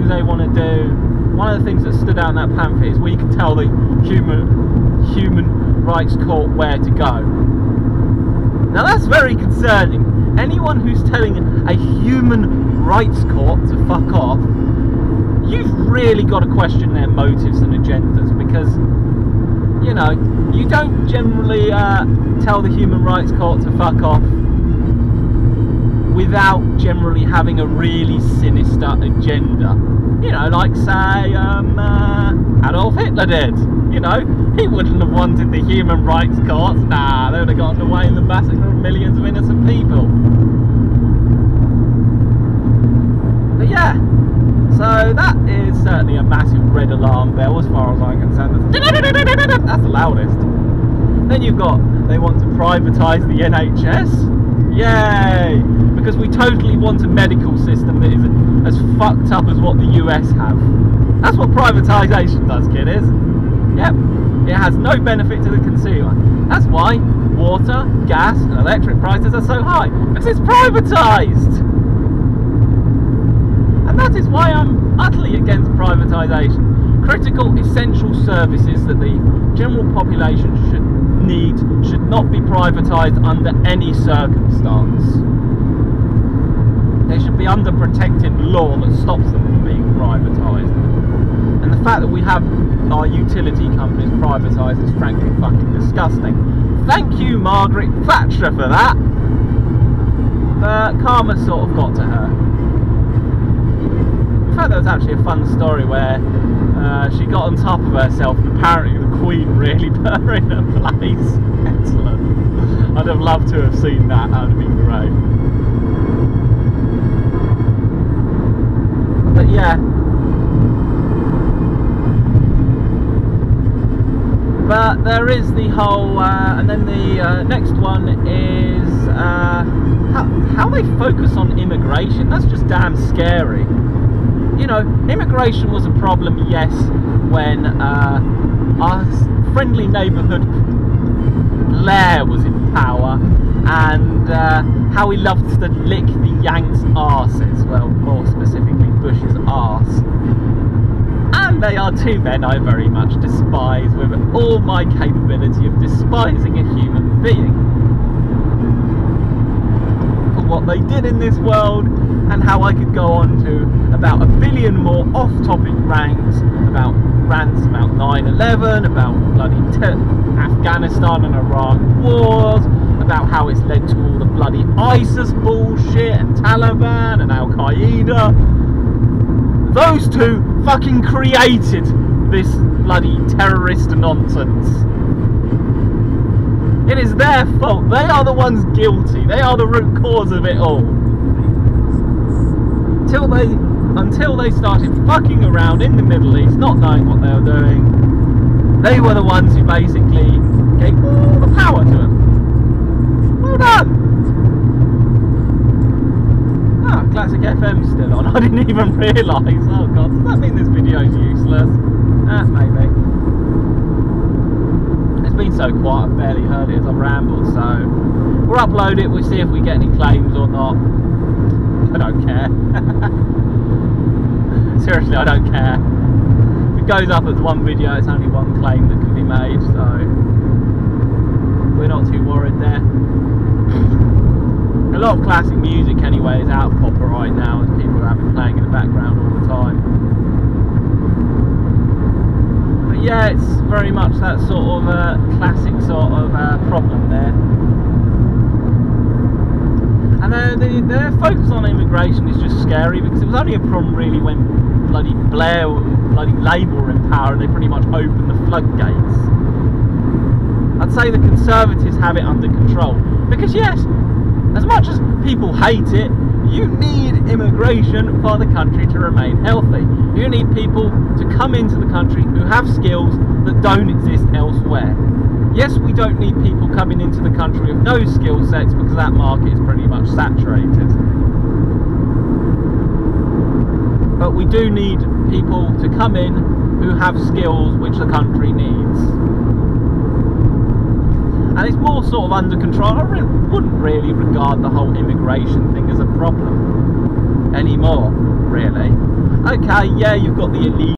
they want to do, one of the things that stood out in that pamphlet is where you can tell the human rights court where to go. Now that's very concerning. Anyone who's telling a human rights court to fuck off, you've really got to question their motives and agendas, because, you know, you don't generally tell the human rights court to fuck off without generally having a really sinister agenda. You know, like say Adolf Hitler did. You know, he wouldn't have wanted the human rights courts. Nah, they would have gotten away in the massacre of millions of innocent people. But yeah, so that is certainly a massive red alarm bell as far as I'm concerned. That's the loudest. Then you've got, they want to privatise the NHS. Yay! Because we totally want a medical system that is as fucked up as what the US have. That's what privatisation does, kiddies. Yep, it has no benefit to the consumer. That's why water, gas and electric prices are so high, because it's privatised. And that is why I'm utterly against privatisation. Critical, essential services that the general population should not be privatised under any circumstance. They should be under protected law that stops them from being privatised. And the fact that we have our utility companies privatised is frankly fucking disgusting. Thank you, Margaret Thatcher, for that. But karma sort of got to her. In fact, there was actually a fun story where she got on top of herself and apparently the Queen really put her in her place. Excellent. I'd have loved to have seen that. That would have been great. But yeah. But there is the whole, and then the next one is how they focus on immigration. That's just damn scary. You know, immigration was a problem, yes, when our friendly neighbourhood Blair was in power, and how he loved to lick the Yanks' arses, well, more specifically Bush's arse. And they are two men I very much despise with all my capability of despising a human being for what they did in this world, and how I could go on to about a billion more off-topic rants about 9/11, about bloody Afghanistan and Iraq wars, about how it's led to all the bloody ISIS bullshit and Taliban and Al-Qaeda. Those two fucking created this bloody terrorist nonsense. It is their fault. They are the ones guilty. They are the root cause of it all. Until they started fucking around in the Middle East, not knowing what they were doing, they were the ones who basically gave all the power to them. Well done! Ah, Classic FM's still on. I didn't even realise. Oh god, does that mean this video's useless? Maybe. It's been so quiet, I've barely heard it as I've rambled, so we'll upload it, we'll see if we get any claims or not. I don't care. Seriously, I don't care. If it goes up as one video, it's only one claim that can be made, so we're not too worried there. A lot of classic music anyway is out of copyright now, as people have been playing in the background all the time. But yeah, it's very much that sort of classic sort of problem there. And their focus on immigration is just scary, because it was only a problem really when bloody Blair, bloody Labour were in power and they pretty much opened the floodgates. I'd say the Conservatives have it under control, because yes, as much as people hate it, you need immigration for the country to remain healthy. You need people to come into the country who have skills that don't exist elsewhere. Yes, we don't need people coming into the country with no skill sets, because that market is pretty much saturated. But we do need people to come in who have skills which the country needs. And it's more sort of under control. I wouldn't really regard the whole immigration thing as a problem anymore, really. Okay, yeah, you've got the elite.